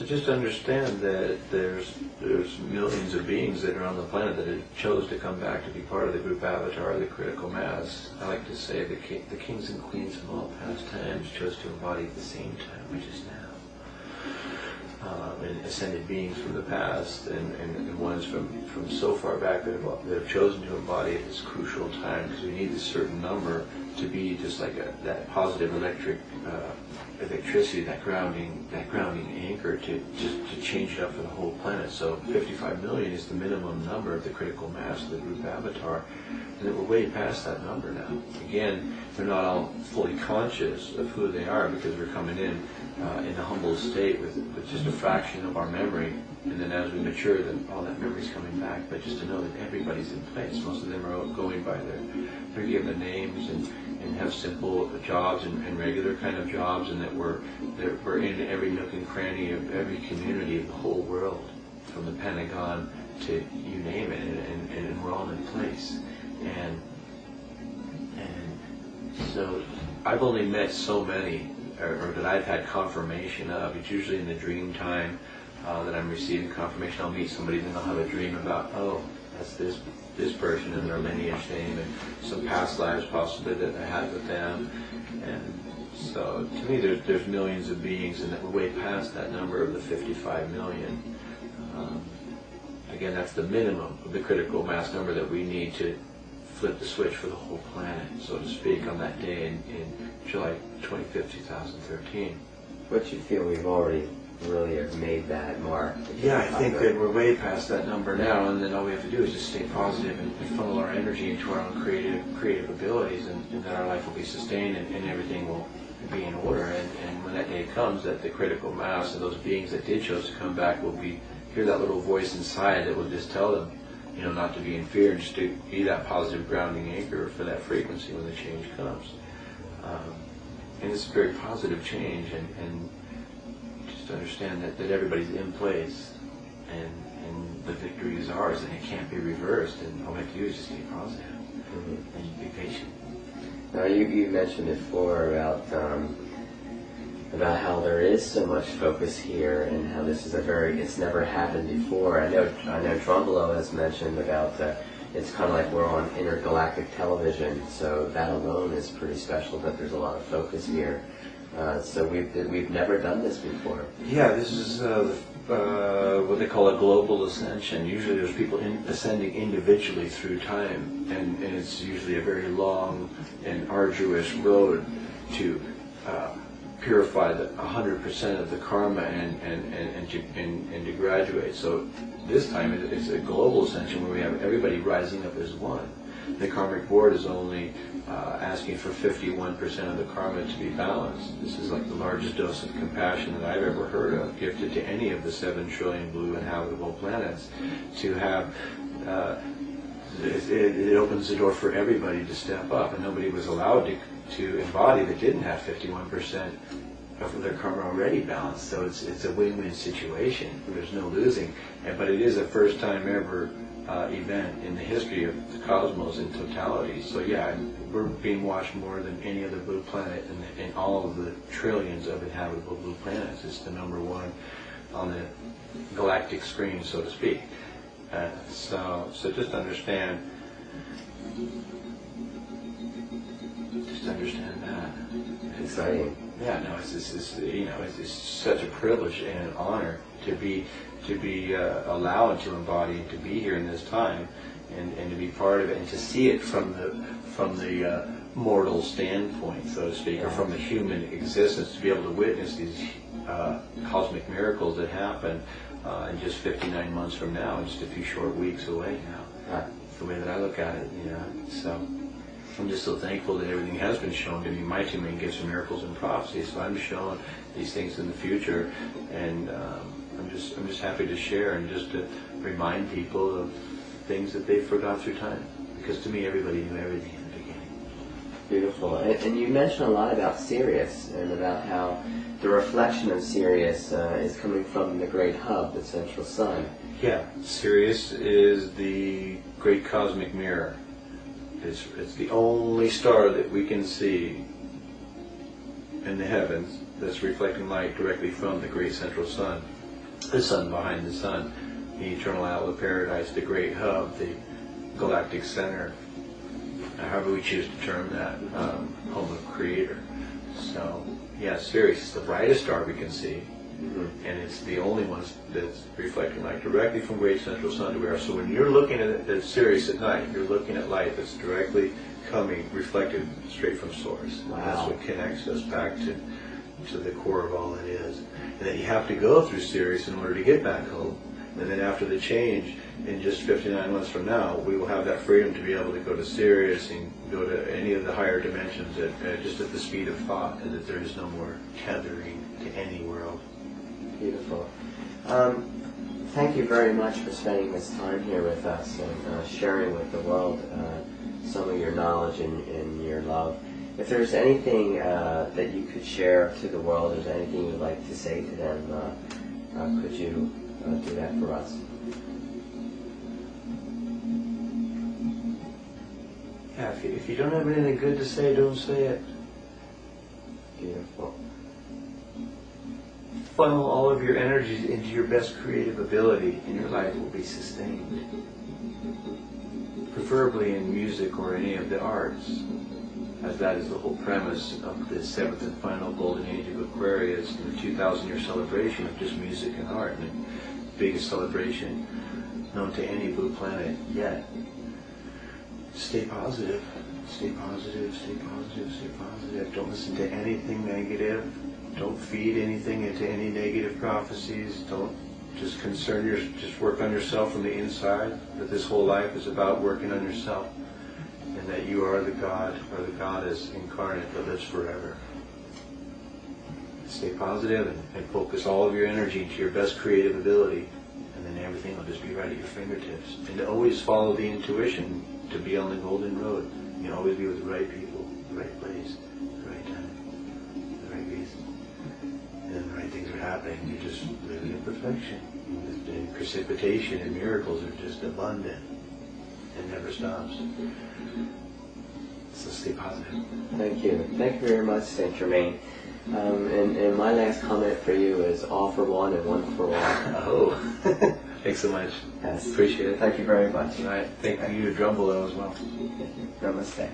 just understand that there's millions of beings that are on the planet that have chose to come back to be part of the group avatar, the critical mass. I like to say the kings and queens from all past times chose to embody at the same time, which is now. And ascended beings from the past, and ones from so far back that have chosen to embody at this crucial time, because we need this certain number to be just like that positive electricity, that grounding anchor to change it up for the whole planet. So 55 million is the minimum number of the critical mass of the group avatar, and that we're way past that number now. Again, they're not all fully conscious of who they are, because we're coming in a humble state with just a fraction of our memory, and then as we mature, then all that memory's coming back. But just to know that everybody's in place. Most of them are going by their given names and have simple jobs and regular kind of jobs, and that we're in every nook and cranny of every community of the whole world, from the Pentagon to you name it, and we're all in place. And so I've only met so many, or that I've had confirmation of. It's usually in the dream time that I'm receiving confirmation. I'll meet somebody, then I'll have a dream about, oh, that's this person and their lineage name, and some past lives possibly that I had with them. And so to me, there's millions of beings, and that we're way past that number of the 55 million. Again, that's the minimum of the critical mass number that we need to flip the switch for the whole planet, so to speak, on that day in July 25th, 2013. But you feel we've already really have made that mark? Yeah, I think that we're way past that number now, and then all we have to do is just stay positive and funnel our energy into our own creative abilities, and that our life will be sustained, and everything will be in order. And when that day comes, that the critical mass of those beings that did choose to come back will hear that little voice inside that will just tell them, not to be in fear, and just to be that positive grounding anchor for that frequency when the change comes. And it's a very positive change, and just understand that everybody's in place, and the victory is ours, and it can't be reversed, and all we have to do is just stay positive and be patient. Now, you mentioned before about how there is so much focus here, and how this is it's never happened before. I know Trumbolo has mentioned about it's kind of like we're on intergalactic television, so that alone is pretty special, that there's a lot of focus here. So we've never done this before. Yeah, this is what they call a global ascension. Usually there's people ascending individually through time, and it's usually a very long and arduous road to purify 100% of the karma and to graduate. So this time it's a global ascension where we have everybody rising up as one. The karmic board is only asking for 51% of the karma to be balanced. This is like the largest dose of compassion that I've ever heard of, gifted to any of the 7 trillion blue inhabitable planets, to have it opens the door for everybody to step up, and nobody was allowed to embody that didn't have 51% of their karma already balanced. So it's a win-win situation. There's no losing, but it is a first time ever event in the history of the cosmos in totality. So yeah, we're being watched more than any other blue planet in all of the trillions of inhabitable blue planets. It's the number one on the galactic screen, so to speak. So just understand that. Exciting. Yeah, no, it's such a privilege and an honor to be allowed to embody, to be here in this time, and to be part of it, and to see it from the mortal standpoint, so to speak, or from the human existence, to be able to witness these cosmic miracles that happen in just 59 months from now, just a few short weeks away now. That's the way that I look at it, So I'm just so thankful that everything has been shown to me. My two main gifts are miracles and prophecy, so I'm shown these things in the future, and I'm just happy to share and just to remind people of things that they forgot through time. Because to me, everybody knew everything in the beginning. Beautiful. And you mentioned a lot about Sirius, and about how the reflection of Sirius is coming from the great hub, the central sun. Yeah, Sirius is the great cosmic mirror. It's the only star that we can see in the heavens that's reflecting light directly from the great central sun. the sun behind the sun, the eternal outlet paradise, the great hub, the galactic center, however we choose to term that, home of creator. So, yeah, Sirius is the brightest star we can see, and it's the only one that's reflecting light directly from great central sun to where. So when you're looking at Sirius at night, you're looking at light that's directly coming, reflected straight from source. Wow. That's what connects us back to the core of all it is. And then you have to go through Sirius in order to get back home. And then after the change, in just 59 months from now, we will have that freedom to be able to go to Sirius and go to any of the higher dimensions just at the speed of thought, and that there is no more tethering to any world. Beautiful. Thank you very much for spending this time here with us and sharing with the world some of your knowledge and your love. If there's anything that you could share to the world, is there anything you'd like to say to them, could you do that for us? Yeah, if you don't have anything good to say, don't say it. Beautiful. Funnel all of your energies into your best creative ability, and your life will be sustained. Preferably in music or any of the arts, as that is the whole premise of the seventh and final golden age of Aquarius, and the 2,000-year celebration of just music and art, and the biggest celebration known to any blue planet yet. Stay positive, stay positive, stay positive, stay positive. Don't listen to anything negative. Don't feed anything into any negative prophecies. Don't just just work on yourself from the inside. That this whole life is about working on yourself, and that you are the God or the Goddess incarnate that lives forever. Stay positive and focus all of your energy into your best creative ability, and then everything will just be right at your fingertips. And to always follow the intuition to be on the golden road. You always be with the right people, the right place, the right time, the right reason. And then the right things are happening. You're just living in perfection. And precipitation and miracles are just abundant. It never stops. So stay positive. Thank you. Thank you very much, Saint Germain. And my last comment for you is all for one and one for all. Oh, thanks so much. Yes. Appreciate it. Thank you very much. All right. Thank you to Drum Below as well. Thank you. Namaste.